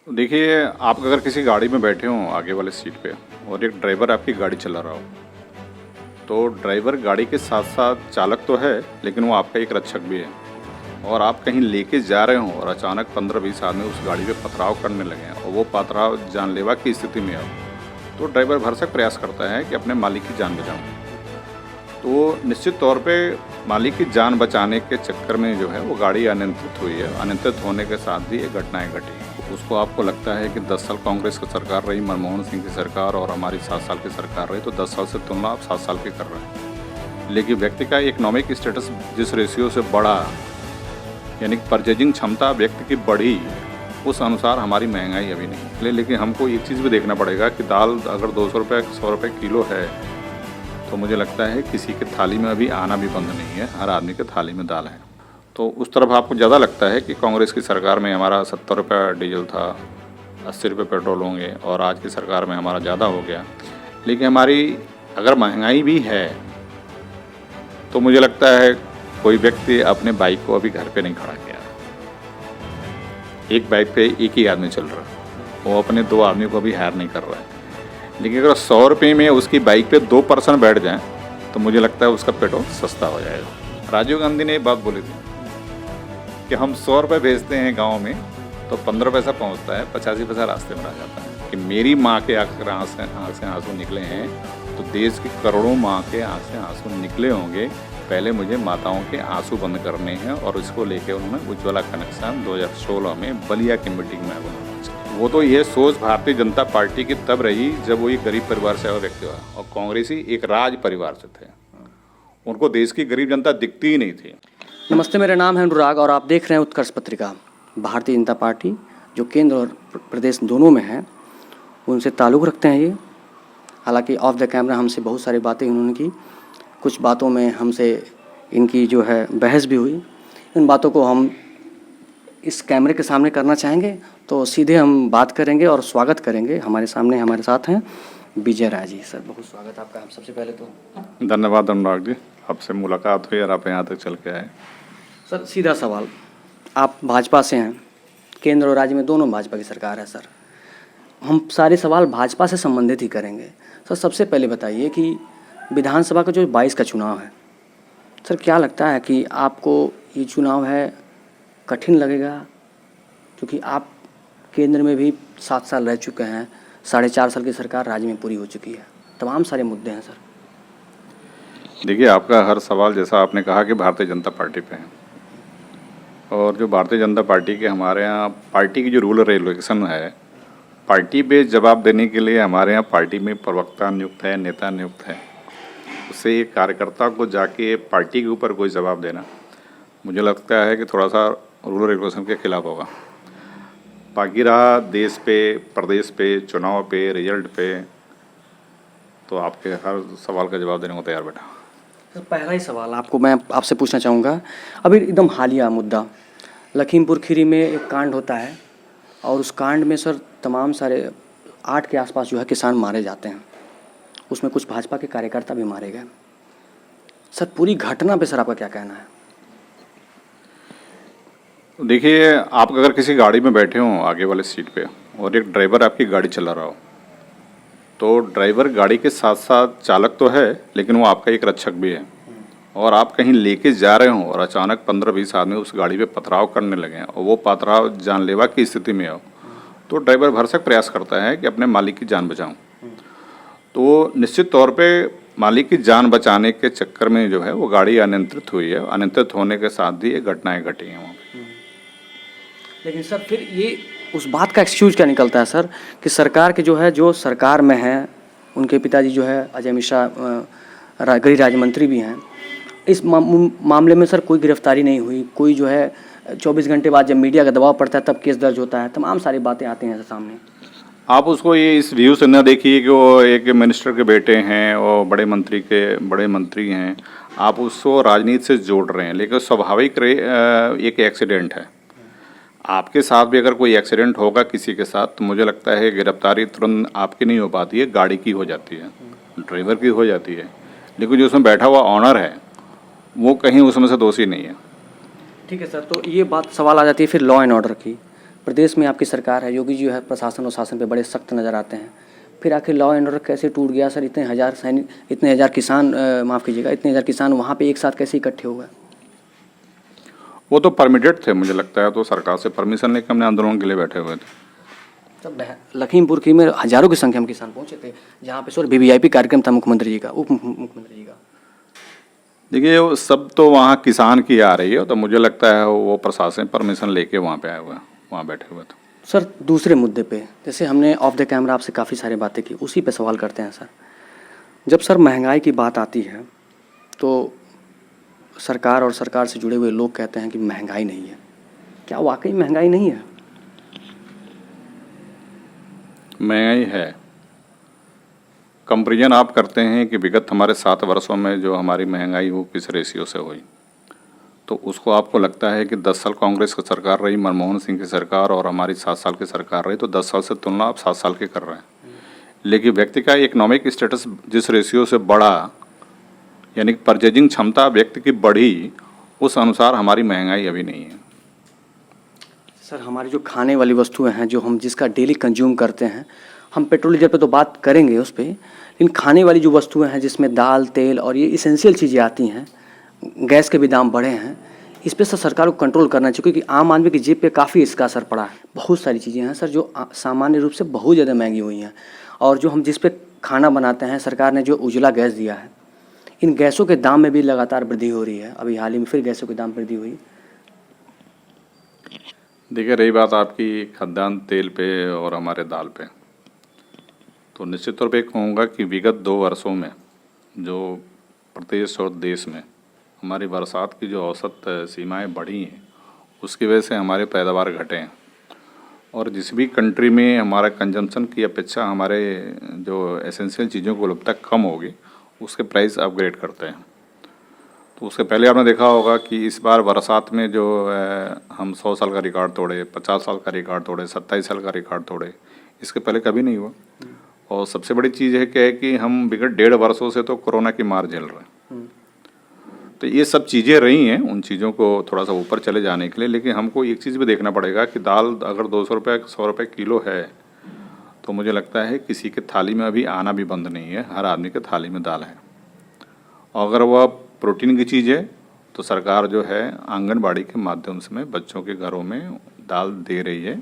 देखिए, आप अगर किसी गाड़ी में बैठे हों आगे वाले सीट पे और एक ड्राइवर आपकी गाड़ी चला रहा हो, तो ड्राइवर गाड़ी के साथ साथ चालक तो है, लेकिन वो आपका एक रक्षक भी है। और आप कहीं लेके जा रहे हों और अचानक 15-20 आदमी उस गाड़ी पे पथराव करने लगें और वो पथराव जानलेवा की स्थिति में हो, तो ड्राइवर भरसक प्रयास करता है कि अपने मालिक की जान बचाऊँ। तो निश्चित तौर पे मालिक की जान बचाने के चक्कर में जो है वो गाड़ी अनियंत्रित हुई है। अनियंत्रित होने के साथ भी ये घटनाएं घटी। उसको आपको लगता है कि 10 साल कांग्रेस की सरकार रही, मनमोहन सिंह की सरकार और हमारी 7 साल की सरकार रही, तो 10 साल से तुलना आप 7 साल की कर रहे हैं। लेकिन व्यक्ति का इकोनॉमिक स्टेटस जिस रेशियो से बढ़ा, यानी परचेजिंग क्षमता व्यक्ति की बढ़ी, उस अनुसार हमारी महंगाई अभी नहीं निकली। लेकिन हमको ये चीज़ भी देखना पड़ेगा कि दाल अगर 200 रुपये 100 रुपये किलो है, तो मुझे लगता है किसी के थाली में अभी आना भी बंद नहीं है, हर आदमी के थाली में दाल है। तो उस तरफ आपको ज़्यादा लगता है कि कांग्रेस की सरकार में हमारा 70 रुपये डीजल था, 80 रुपये पेट्रोल होंगे, और आज की सरकार में हमारा ज़्यादा हो गया। लेकिन हमारी अगर महंगाई भी है, तो मुझे लगता है कोई व्यक्ति अपने बाइक को अभी घर पे नहीं खड़ा किया। एक बाइक पे एक ही आदमी चल रहा है, वो अपने 2 आदमी को भी हायर नहीं कर रहा है। लेकिन अगर 100 रुपये में उसकी बाइक पे 2 पर्सन बैठ जाएं, तो मुझे लगता है उसका पेट्रोल सस्ता हो जाएगा। राजीव गांधी ने ये बात बोली थी कि हम 100 रुपये भेजते हैं गांव में, तो 15 पैसा पहुंचता है, 85 पैसा रास्ते में रह जाता है। कि मेरी माँ के अगर आँख से आंसू निकले हैं, तो देश की करोड़ों माँ के आँख से आंसू निकले होंगे। पहले मुझे माताओं के आंसू बंद करने हैं, और इसको लेके उन्होंने उज्ज्वला कनेक्शन 2016 में बलिया की मीटिंग में बनाया। वो तो ये सोच भारतीय जनता पार्टी की तब रही जब वो एक गरीब परिवार से आया व्यक्ति हुआ, और कांग्रेसी एक राज परिवार से थे। उनको देश की गरीब जनता दिखती ही नहीं थी। नमस्ते, मेरा नाम है अनुराग और आप देख रहे हैं उत्कर्ष पत्रिका। भारतीय जनता पार्टी जो केंद्र और प्रदेश दोनों में है, उनसे ताल्लुक़ रखते हैं ये। हालांकि ऑफ द कैमरा हमसे बहुत सारी बातें उन्होंने की, कुछ बातों में हमसे इनकी जो है बहस भी हुई। इन बातों को हम इस कैमरे के सामने करना चाहेंगे, तो सीधे हम बात करेंगे और स्वागत करेंगे। हमारे सामने हमारे साथ हैं विजय राय जी। सर, बहुत स्वागत आपका। हम सबसे पहले तो धन्यवाद अनुराग जी, आपसे मुलाकात हुई और आप यहाँ तक चल के आए। सर, सीधा सवाल, आप भाजपा से हैं, केंद्र और राज्य में दोनों भाजपा की सरकार है। सर, हम सारे सवाल भाजपा से संबंधित ही करेंगे। सर, सबसे पहले बताइए कि विधानसभा का जो 22 का चुनाव है, सर क्या लगता है कि आपको ये चुनाव है कठिन लगेगा? क्योंकि आप केंद्र में भी 7 साल रह चुके हैं, 4.5 साल की सरकार राज्य में पूरी हो चुकी है, तमाम सारे मुद्दे हैं। सर देखिए, आपका हर सवाल, जैसा आपने कहा कि भारतीय जनता पार्टी पे है, और जो भारतीय जनता पार्टी के हमारे यहाँ पार्टी की जो रूल रेगुलेशन है, पार्टी पे जवाब देने के लिए हमारे यहाँ पार्टी में प्रवक्ता नियुक्त है, नेता नियुक्त है। उससे एक कार्यकर्ता को जाके पार्टी के ऊपर कोई जवाब देना, मुझे लगता है कि थोड़ा सा रूल रेगुलेशन के खिलाफ होगा। बाकी रहा देश पे, प्रदेश पे, चुनाव पे, रिजल्ट पे, तो आपके हर सवाल का जवाब देने को तैयार बैठा। सर, पहला ही सवाल मैं आपसे पूछना चाहूँगा, अभी एकदम हालिया मुद्दा लखीमपुर खीरी में एक कांड होता है, और उस कांड में सर तमाम सारे 8 के आसपास जो है किसान मारे जाते हैं, उसमें कुछ भाजपा के कार्यकर्ता भी मारे गए। सर, पूरी घटना पे सर आपका क्या कहना है? देखिए, आप अगर किसी गाड़ी में बैठे हों आगे वाले सीट पे और एक ड्राइवर आपकी गाड़ी चला रहा हो, तो ड्राइवर गाड़ी के साथ साथ चालक तो है, लेकिन वो आपका एक रक्षक भी है। और आप कहीं लेके जा रहे हों और अचानक 15-20 आदमी उस गाड़ी पे पथराव करने लगें, और वो पथराव जानलेवा की स्थिति में हो, तो ड्राइवर भरसक प्रयास करता है कि अपने मालिक की जान बचाऊँ। तो निश्चित तौर पे मालिक की जान बचाने के चक्कर में जो है वो गाड़ी अनियंत्रित हुई है। अनियंत्रित होने के साथ भी ये घटनाएं घटी हैं वहाँ पे। लेकिन सर, फिर ये उस बात का एक्सक्यूज क्या निकलता है सर कि सरकार के जो सरकार में है, उनके पिताजी जो है अजय मिश्रा गृह राज्य मंत्री भी हैं, इस मामले में सर कोई गिरफ्तारी नहीं हुई। कोई जो है 24 घंटे बाद जब मीडिया का दबाव पड़ता है तब केस दर्ज होता है, तमाम सारी बातें आती हैं सामने। आप उसको ये इस व्यू से न देखिए कि वो एक मिनिस्टर के बेटे हैं और बड़े मंत्री हैं। आप उसको राजनीति से जोड़ रहे हैं, लेकिन स्वाभाविक एक एक्सीडेंट है। आपके साथ भी अगर कोई एक्सीडेंट होगा किसी के साथ, तो मुझे लगता है गिरफ्तारी तुरंत आपकी नहीं हो पाती है, गाड़ी की हो जाती है, ड्राइवर की हो जाती है। लेकिन जो उसमें बैठा हुआ ऑनर है, वो कहीं उसमें से दोषी नहीं है। ठीक है सर, तो ये बात सवाल आ जाती है फिर लॉ एंड ऑर्डर की। प्रदेश में आपकी सरकार है, योगी जी जो है प्रशासन और शासन पे बड़े सख्त नज़र आते हैं, फिर आखिर लॉ एंड ऑर्डर कैसे टूट गया सर? इतने हज़ार सैनिक, इतने हज़ार किसान, माफ़ कीजिएगा, इतने हज़ार किसान वहाँ पे एक साथ कैसे इकट्ठे हुए? वो तो परमिटेड थे, मुझे लगता है, तो सरकार से परमिशन लेकर हमने आंदोलन के लिए बैठे हुए थे। तब लखीमपुर की में हज़ारों की संख्या में किसान पहुँचे थे, जहाँ पे सर वीवीआईपी कार्यक्रम था मुख्यमंत्री जी का, उप मुख्यमंत्री जी का। देखिए वो सब तो वहाँ किसान की आ रही है, तो मुझे लगता है वो प्रशासन परमिशन लेके वहाँ पे आए हुए हैं, वहाँ बैठे हुए थे। सर दूसरे मुद्दे पे, जैसे हमने ऑफ द कैमरा आपसे काफ़ी सारी बातें की, उसी पे सवाल करते हैं सर। जब सर महंगाई की बात आती है तो सरकार और सरकार से जुड़े हुए लोग कहते हैं कि महंगाई नहीं है। क्या वाकई महंगाई नहीं है? महंगाई है। कंपेरिजन आप करते हैं कि विगत हमारे 7 वर्षों में जो हमारी महंगाई वो किस रेशियो से हुई, तो उसको आपको लगता है कि 10 साल कांग्रेस की सरकार रही, मनमोहन सिंह की सरकार, और हमारी 7 साल की सरकार रही, तो 10 साल से तुलना आप 7 साल की कर रहे हैं। लेकिन व्यक्ति का इकोनॉमिक स्टेटस जिस रेशियो से बढ़ा, यानी कि परचेजिंग क्षमता व्यक्ति की बढ़ी, उस अनुसार हमारी महंगाई अभी नहीं है। सर हमारी जो खाने वाली वस्तुएं हैं, जो हम जिसका डेली कंज्यूम करते हैं, हम पेट्रोल डीजल पे तो बात करेंगे उस पर, लेकिन खाने वाली जो वस्तुएं हैं जिसमें दाल, तेल और ये इसेंशियल चीज़ें आती हैं, गैस के भी दाम बढ़े हैं, इस पर सर सरकार को कंट्रोल करना चाहिए, क्योंकि आम आदमी की जेब पे काफ़ी इसका असर पड़ा है। बहुत सारी चीज़ें हैं सर जो सामान्य रूप से बहुत ज़्यादा महंगी हुई हैं, और जो हम जिस पे खाना बनाते हैं, सरकार ने जो उज्ज्वला गैस दिया है, इन गैसों के दाम में भी लगातार वृद्धि हो रही है। अभी हाल ही में फिर गैसों के दाम वृद्धि हुई। देखिए रही बात आपकी खाद्यान्न तेल पे और हमारे दाल पे, तो निश्चित तौर पे कहूँगा कि विगत 2 वर्षों में जो प्रदेश और देश में हमारी बरसात की जो औसत सीमाएं बढ़ी हैं, उसकी वजह से हमारे पैदावार घटे हैं, और जिस भी कंट्री में हमारा कंजम्पशन की अपेक्षा हमारे जो एसेंशियल चीज़ों की उपलब्धता कम होगी, उसके प्राइस अपग्रेड करते हैं। तो उसके पहले आपने देखा होगा कि इस बार बरसात में जो हम 100 साल का रिकॉर्ड तोड़े, 50 साल का रिकॉर्ड तोड़े, 27 साल का रिकॉर्ड तोड़े, इसके पहले कभी नहीं हुआ। और सबसे बड़ी चीज़ है क्या है कि हम विगत 1.5 वर्षों से तो कोरोना की मार झेल रहे हैं। तो ये सब चीज़ें रही हैं, उन चीज़ों को थोड़ा सा ऊपर चले जाने के लिए। लेकिन हमको एक चीज़ भी देखना पड़ेगा कि दाल अगर 200 रुपये 100 रुपये किलो है, तो मुझे लगता है किसी के थाली में अभी आना भी बंद नहीं है, हर आदमी के थाली में दाल है। और अगर वह प्रोटीन की चीज़ है तो सरकार जो है आंगनबाड़ी के माध्यम से बच्चों के घरों में दाल दे रही है,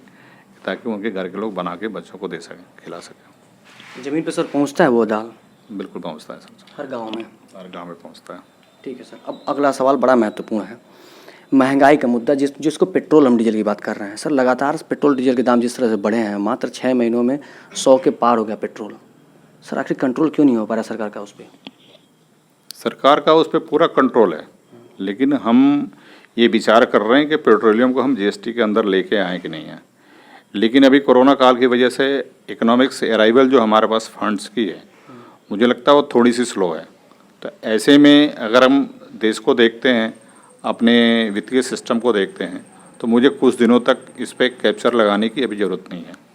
ताकि उनके घर के लोग बना के बच्चों को दे सकें, खिला सकें। ज़मीन पे सर पहुंचता है वो दाल? बिल्कुल पहुंचता है सर, हर गांव में? हर गांव में पहुंचता है। ठीक है सर। अब अगला सवाल बड़ा महत्वपूर्ण है, महंगाई का मुद्दा, जिसको पेट्रोल हम डीजल की बात कर रहे हैं। सर लगातार पेट्रोल डीजल के दाम जिस तरह से बढ़े हैं, मात्र 6 महीनों में 100 के पार हो गया पेट्रोल। सर आखिर कंट्रोल क्यों नहीं हो पा रहा सरकार का उस पर? सरकार का उस पर पूरा कंट्रोल है, लेकिन हम ये विचार कर रहे हैं कि पेट्रोलियम को हम जीएसटी के अंदर लेके आएँ कि नहीं है। लेकिन अभी कोरोना काल की वजह से इकोनॉमिक्स अराइवल जो हमारे पास फंड्स की है, मुझे लगता है वो थोड़ी सी स्लो है। तो ऐसे में अगर हम देश को देखते हैं, अपने वित्तीय सिस्टम को देखते हैं, तो मुझे कुछ दिनों तक इस पर कैप्चर लगाने की अभी ज़रूरत नहीं है।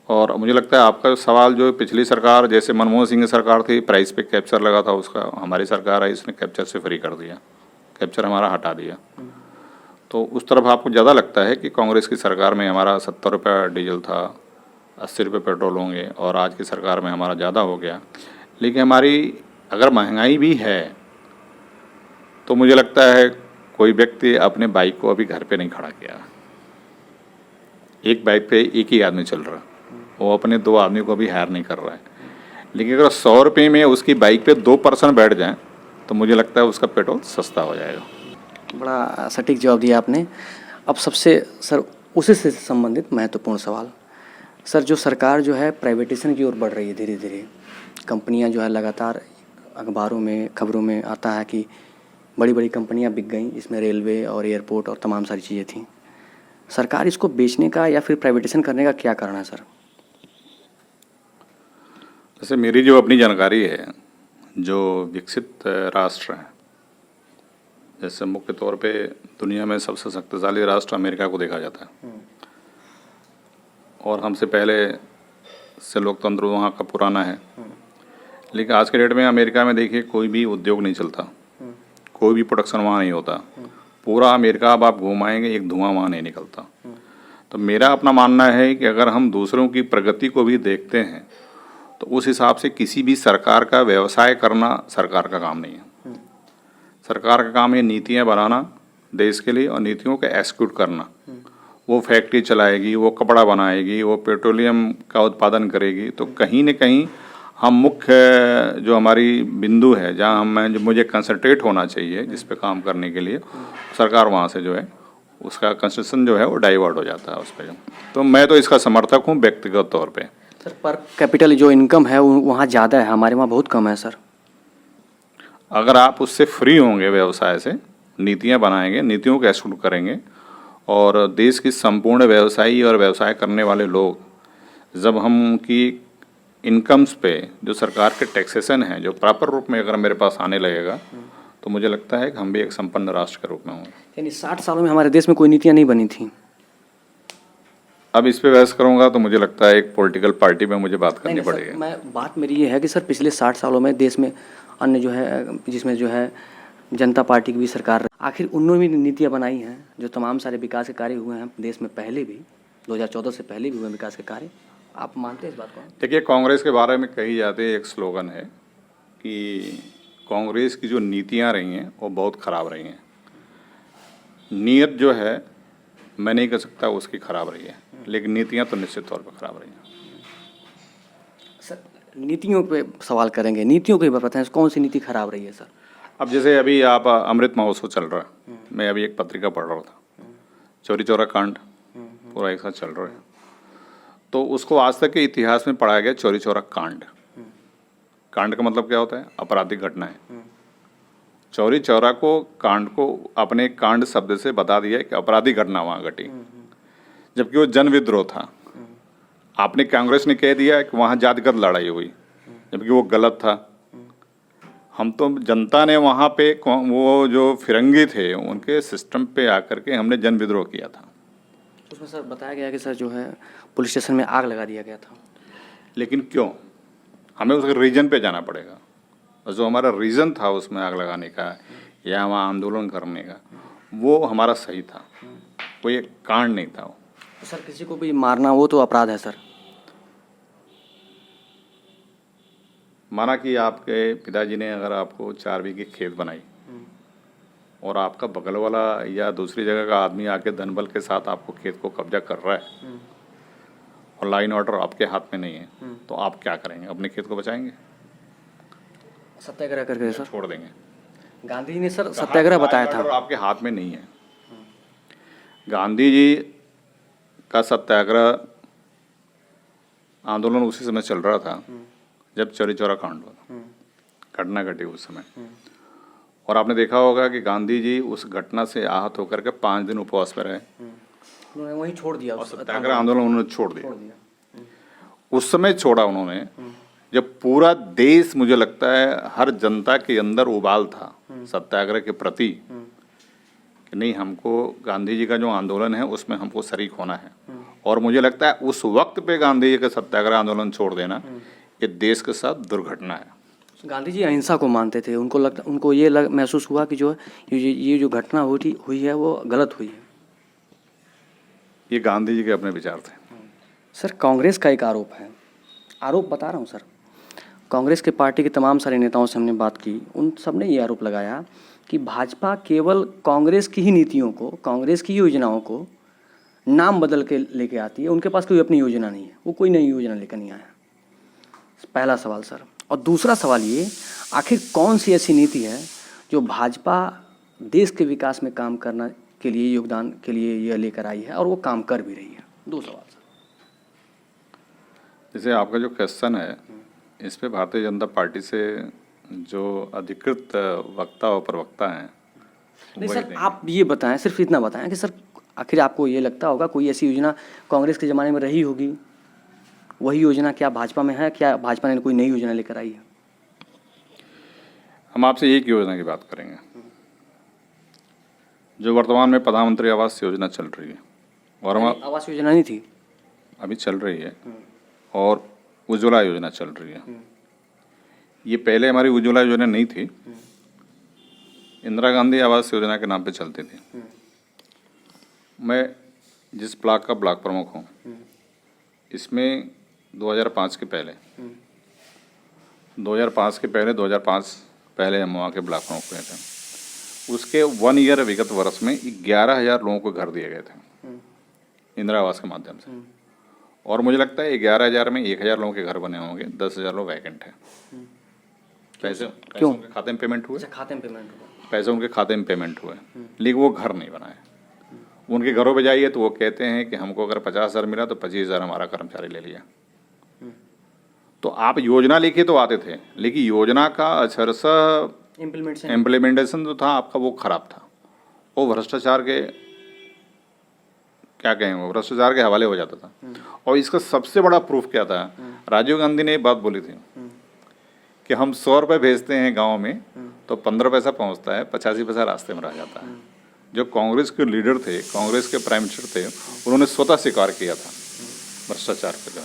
और मुझे लगता है आपका सवाल जो पिछली सरकार, जैसे मनमोहन सिंह की सरकार थी, प्राइस पे कैप्चर लगा था उसका, हमारी सरकार आई, इसने कैप्चर से फ्री कर दिया, कैप्चर हमारा हटा दिया। तो उस तरफ आपको ज़्यादा लगता है कि कांग्रेस की सरकार में हमारा 70 रुपये डीजल था, 80 रुपये पेट्रोल होंगे, और आज की सरकार में हमारा ज़्यादा हो गया। लेकिन हमारी अगर महंगाई भी है तो मुझे लगता है कोई व्यक्ति अपने बाइक को अभी घर पे नहीं खड़ा किया, एक बाइक पे एक ही आदमी चल रहा है, वो अपने 2 आदमी को भी हायर नहीं कर रहा है। लेकिन अगर 100 रुपये में उसकी बाइक पे 2 पर्सन बैठ जाएं, तो मुझे लगता है उसका पेट्रोल सस्ता हो जाएगा। बड़ा सटीक जवाब दिया आपने। अब सबसे सर उसी से संबंधित महत्वपूर्ण सवाल, सर जो सरकार जो है प्राइवेटाइजेशन की ओर बढ़ रही है धीरे धीरे, कंपनियां जो है लगातार अखबारों में खबरों में आता है कि बड़ी बड़ी कंपनियां बिक गई, जिसमें रेलवे और एयरपोर्ट और तमाम सारी चीज़ें थीं। सरकार इसको बेचने का या फिर प्राइवेटाइजेशन करने का क्या कारण है सर? जैसे मेरी जो अपनी जानकारी है, जो विकसित राष्ट्र हैं, जैसे मुख्य तौर पे दुनिया में सबसे शक्तिशाली राष्ट्र अमेरिका को देखा जाता है, और हमसे पहले से लोकतंत्र वहाँ का पुराना है। लेकिन आज के डेट में अमेरिका में देखिए कोई भी उद्योग नहीं चलता, कोई भी प्रोडक्शन वहाँ नहीं होता। पूरा अमेरिका अब आप घुमाएंगे, एक धुआं वहाँ नहीं निकलता। तो मेरा अपना मानना है कि अगर हम दूसरों की प्रगति को भी देखते हैं तो उस हिसाब से किसी भी सरकार का व्यवसाय करना सरकार का काम नहीं है। सरकार का काम है नीतियाँ बनाना देश के लिए और नीतियों को एक्सिक्यूट करना। वो फैक्ट्री चलाएगी, वो कपड़ा बनाएगी, वो पेट्रोलियम का उत्पादन करेगी, तो कहीं न कहीं हम मुख्य जो हमारी बिंदु है जहाँ मैं जो मुझे कंसंट्रेट होना चाहिए जिस पे काम करने के लिए, सरकार वहाँ से जो है उसका कंसेशन जो है वो डाइवर्ट हो जाता है उस पर। तो मैं तो इसका समर्थक हूँ व्यक्तिगत तौर पे। सर पर कैपिटल जो इनकम है वहाँ ज़्यादा है, हमारे वहाँ बहुत कम है सर। अगर आप उससे फ्री होंगे, व्यवसाय से नीतियाँ बनाएंगे, नीतियों को एक्सिक्यूट करेंगे और देश की संपूर्ण व्यवसायी और व्यवसाय करने वाले लोग जब हम उनकी इनकम्स पे जो सरकार के टैक्सेशन है जो प्रॉपर रूप में अगर मेरे पास आने लगेगा तो मुझे लगता है कि हम भी एक संपन्न राष्ट्र के रूप में होंगे। यानी 60 सालों में हमारे देश में कोई नीतियाँ नहीं बनी थी। अब इस पे बहस करूंगा तो मुझे लगता है एक पॉलिटिकल पार्टी में मुझे बात करनी पड़ेगी। मैं बात मेरी ये है कि सर पिछले 60 सालों में देश में अन्य जो है जिसमें जो है जनता पार्टी की भी सरकार, आखिर उन्होंने भी नीतियाँ बनाई हैं जो तमाम सारे विकास के कार्य हुए हैं देश में, पहले भी 2014 से पहले भी हुए विकास के कार्य। आप मानते हैं इस बात को? देखिए, कांग्रेस के बारे में कही जाती है, एक स्लोगन है कि कांग्रेस की जो नीतियां रही हैं वो बहुत ख़राब रही हैं। नीयत जो है मैं नहीं कह सकता उसकी ख़राब रही है, लेकिन नीतियां तो निश्चित तौर पर ख़राब रही हैं। सर नीतियों पे सवाल करेंगे, नीतियों के बताएं कौन सी नीति खराब रही है सर? अब जैसे अभी आप अमृत महोत्सव चल रहा है, मैं अभी एक पत्रिका पढ़ रहा था, चौरी चौरा कांड पूरा एक साथ चल रहा है, तो उसको आज तक के इतिहास में पढ़ाया गया चौरी चौरा कांड। कांड का मतलब क्या होता है? आपराधिक घटनाएं। चौरी चौरा को कांड को अपने कांड शब्द से बता दिया कि आपराधिक घटना वहाँ घटी, जबकि वो जन विद्रोह था। आपने कांग्रेस ने कह दिया कि वहाँ जातिगत लड़ाई हुई, जबकि वो गलत था। हम तो जनता ने वहाँ पे वो जो फिरंगी थे उनके सिस्टम पे आकर के हमने जन विद्रोह किया था। उसमें सर बताया गया कि सर जो है पुलिस स्टेशन में आग लगा दिया गया था। लेकिन क्यों? हमें उसके रीजन पे जाना पड़ेगा, और जो हमारा रीज़न था उसमें आग लगाने का या वहाँ आंदोलन करने का, वो हमारा सही था, कोई एक कांड नहीं था वो। तो सर किसी को भी मारना वो तो अपराध है सर। माना कि आपके पिताजी ने अगर आपको 4 बीघे खेत बनाई और आपका बगल वाला या दूसरी जगह का आदमी आके धनबल के साथ आपको खेत को कब्जा कर रहा है और लाइन ऑर्डर आपके हाथ में नहीं है, तो आप क्या करेंगे? अपने खेत को बचाएंगे? सत्याग्रह करके सर छोड़ देंगे? गांधी जी ने सर सत्याग्रह बताया था। आपके हाथ में नहीं है। गांधी जी का सत्याग्रह आंदोलन उसी समय चल रहा था जब चौरी चौरा कांड हुआ, घटना घटी उस समय। और आपने देखा होगा कि गांधी जी उस घटना से आहत होकर के 5 दिन उपवास पर रहे, उन्होंने वहीं छोड़ दिया और सत्याग्रह आंदोलन उन्होंने छोड़ दिया। उस समय छोड़ा उन्होंने जब पूरा देश, मुझे लगता है हर जनता के अंदर उबाल था सत्याग्रह के प्रति कि नहीं, हमको गांधी जी का जो आंदोलन है उसमें हमको शरीक होना है। और मुझे लगता है उस वक्त पे गांधी जी का सत्याग्रह आंदोलन छोड़ देना ये देश के साथ दुर्घटना है। गांधी जी अहिंसा को मानते थे, उनको ये महसूस हुआ कि जो ये जो घटना हुई है वो गलत हुई है। ये गांधी जी के अपने विचार थे। सर कांग्रेस का एक आरोप बता रहा हूँ सर, कांग्रेस के पार्टी के तमाम सारे नेताओं से हमने बात की, उन सब ने ये आरोप लगाया कि भाजपा केवल कांग्रेस की ही नीतियों को, कांग्रेस की योजनाओं को नाम बदल के लेके आती है, उनके पास कोई अपनी योजना नहीं है, वो कोई नई योजना लेकर नहीं आया। पहला सवाल सर। और दूसरा सवाल ये, आखिर कौन सी ऐसी नीति है जो भाजपा देश के विकास में काम करना के लिए, योगदान के लिए यह लेकर आई है और वो काम कर भी रही है? 2 सवाल सर। जैसे आपका जो क्वेश्चन है इस पे भारतीय जनता पार्टी से जो अधिकृत वक्ता और प्रवक्ता हैं, नहीं सर आप ये बताएं, सिर्फ इतना बताएं कि सर आखिर आपको ये लगता होगा कोई ऐसी योजना कांग्रेस के ज़माने में रही होगी, वही योजना क्या भाजपा में है? क्या भाजपा ने कोई नई योजना लेकर आई है? हम आपसे एक योजना की बात करेंगे जो वर्तमान में प्रधानमंत्री आवास योजना चल रही है, और हम आवास योजना नहीं थी, अभी चल रही है, और उज्ज्वला योजना चल रही है। ये पहले हमारी उज्ज्वला योजना नहीं थी, इंदिरा गांधी आवास योजना के नाम पे चलती थी। मैं जिस ब्लॉक का ब्लॉक प्रमुख हूँ, इसमें 2005 के पहले 2005 पहले हम वहाँ के ब्लॉक प्रमुख हुए थे। उसके 1 ईयर विगत वर्ष में 11,000 लोगों को घर दिए गए थे इंदिरा आवास के माध्यम से, और मुझे लगता है 11,000 में 1,000 लोगों के घर बने होंगे, 10,000 लोग वैकेंट हैं। पैसे उनके खाते में पेमेंट हुए, खाते में पेमेंट हुआ, पैसे उनके खाते में पेमेंट हुए, लेकिन वो घर नहीं बनाए। उनके घरों पे जाइए तो वो कहते हैं कि हमको अगर 50,000 मिला तो 25,000 हमारा कर्मचारी ले लिया। तो आप योजना लेके तो आते थे, लेकिन योजना का अक्षरशः इम्प्लीमेंटेशन जो था आपका वो खराब था। वो भ्रष्टाचार के क्या कहेंगे, वो भ्रष्टाचार के हवाले हो जाता था। और इसका सबसे बड़ा प्रूफ क्या था, राजीव गांधी ने एक बात बोली थी कि हम 100 रुपये भेजते हैं गांव में तो 15 पैसा पहुंचता है, 85 पैसा रास्ते में रह जाता है। जो कांग्रेस के लीडर थे, कांग्रेस के प्राइम मिनिस्टर थे, उन्होंने स्वतः स्वीकार किया था भ्रष्टाचार के जो।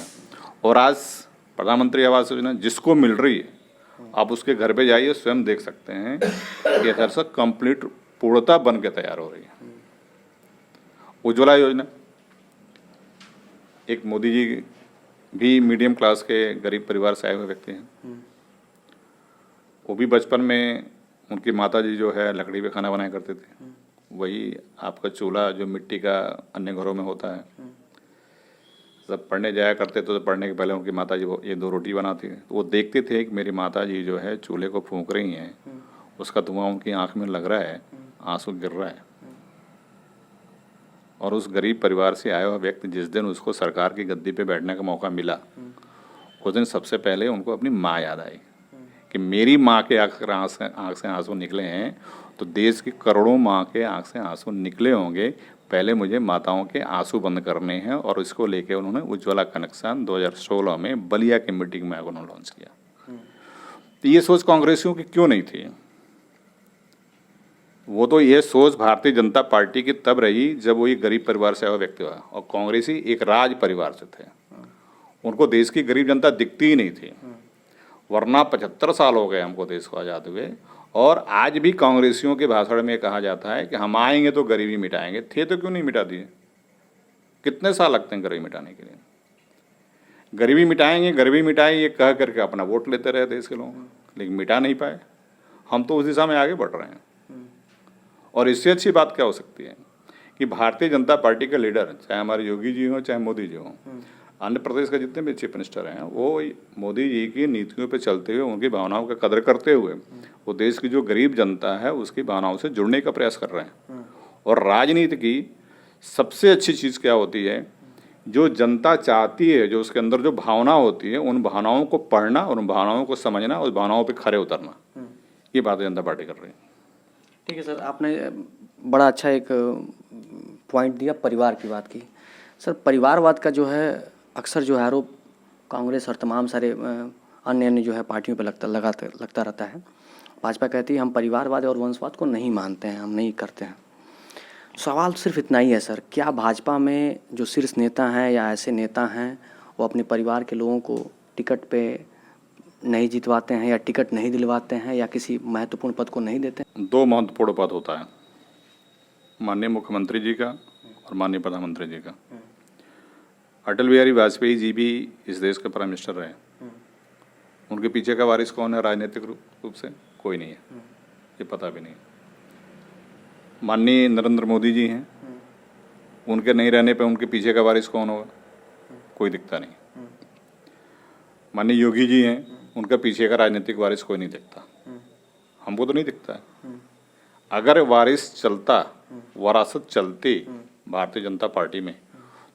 और आज प्रधानमंत्री आवास योजना जिसको मिल रही है, आप उसके घर पे जाइए, स्वयं देख सकते हैं कि अक्षरशः कंप्लीट पूर्णता बन के तैयार हो रही है। उज्ज्वला योजना, एक मोदी जी भी मीडियम क्लास के गरीब परिवार से आए हुए व्यक्ति हैं। वो भी बचपन में उनकी माता जी जो है लकड़ी पे खाना बनाया करते थे, वही आपका चूल्हा जो मिट्टी का अन्य घरों में होता है। जब पढ़ने जाया करते तो पढ़ने के पहले उनकी माता जी वो ये 2 रोटी बनाती थी, तो वो देखते थे कि मेरी माता जी जो है चूल्हे को फूंक रही हैं, उसका धुआं उनकी आंख में लग रहा है, आंसू गिर रहा है। और उस गरीब परिवार से आया हुआ व्यक्ति जिस दिन उसको सरकार की गद्दी पे बैठने का मौका मिला, उस दिन सबसे पहले उनको अपनी माँ याद आई कि मेरी माँ के आँख से आंसू निकले हैं तो देश की करोड़ों माँ के आँख से आंसू निकले होंगे। पहले मुझे माताओं के आंसू बंद करने हैं, और इसको लेके उन्होंने उज्ज्वला कनेक्शन 2016 में बलिया की मीटिंग में उन्होंने लॉन्च किया। तो ये सोच कांग्रेसियों की क्यों नहीं थी? वो तो ये सोच भारतीय जनता पार्टी की तब रही जब वो एक गरीब परिवार से आया व्यक्ति हुआ, और कांग्रेसी एक राज परिवार से थे। उनको देश की गरीब जनता दिखती ही नहीं थी, वरना 75 साल हो गए हमको देश को आज़ाद हुए, और आज भी कांग्रेसियों के भाषण में कहा जाता है कि हम आएंगे तो गरीबी मिटाएंगे। थे तो क्यों नहीं मिटा दिए? कितने साल लगते हैं गरीबी मिटाने के लिए? गरीबी मिटाएंगे, गरीबी मिटाएंगे ये कह करके अपना वोट लेते रहे देश के लोग, लेकिन मिटा नहीं पाए। हम तो उस दिशा में आगे बढ़ रहे हैं। और इससे अच्छी बात क्या हो सकती है कि भारतीय जनता पार्टी के लीडर, चाहे हमारे योगी जी हों चाहे मोदी जी हों, आंध्र प्रदेश का जितने भी चीफ मिनिस्टर हैं, वो मोदी जी की नीतियों पे चलते हुए, उनकी भावनाओं का कदर करते हुए, वो देश की जो गरीब जनता है उसकी भावनाओं से जुड़ने का प्रयास कर रहे हैं। और राजनीति की सबसे अच्छी चीज़ क्या होती है? जो जनता चाहती है, जो उसके अंदर जो भावना होती है, उन भावनाओं को पढ़ना और उन भावनाओं को समझना, उस भावनाओं पर खरे उतरना, ये भारतीय जनता पार्टी कर रही है। ठीक है सर, आपने बड़ा अच्छा एक पॉइंट दिया, परिवार की बात की। सर, परिवारवाद का जो है अक्सर जो है आरोप कांग्रेस और तमाम सारे अन्य जो है पार्टियों पर लगता रहता है। भाजपा कहती है हम परिवारवाद और वंशवाद को नहीं मानते हैं, हम नहीं करते हैं। सवाल सिर्फ इतना ही है सर, क्या भाजपा में जो शीर्ष नेता हैं या ऐसे नेता हैं वो अपने परिवार के लोगों को टिकट पे नहीं जितवाते हैं, या टिकट नहीं दिलवाते हैं, या किसी महत्वपूर्ण पद को नहीं देते हैं? 2 महत्वपूर्ण पद होता है, माननीय मुख्यमंत्री जी का और माननीय प्रधानमंत्री जी का। अटल बिहारी वाजपेयी जी भी इस देश के प्राइम मिनिस्टर रहे। उनके पीछे का वारिस कौन है राजनीतिक रूप से? कोई नहीं है, ये पता भी नहीं। माननीय नरेंद्र मोदी जी हैं, उनके नहीं रहने पे उनके पीछे का वारिस कौन होगा? कोई दिखता नहीं। माननीय योगी जी हैं, उनका पीछे का राजनीतिक वारिस कोई नहीं दिखता, हमको तो नहीं दिखता है। अगर वारिस चलता, वरासत चलती भारतीय जनता पार्टी में,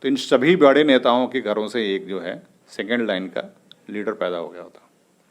तो इन सभी बड़े नेताओं के घरों से एक जो है सेकेंड लाइन का लीडर पैदा हो गया होता।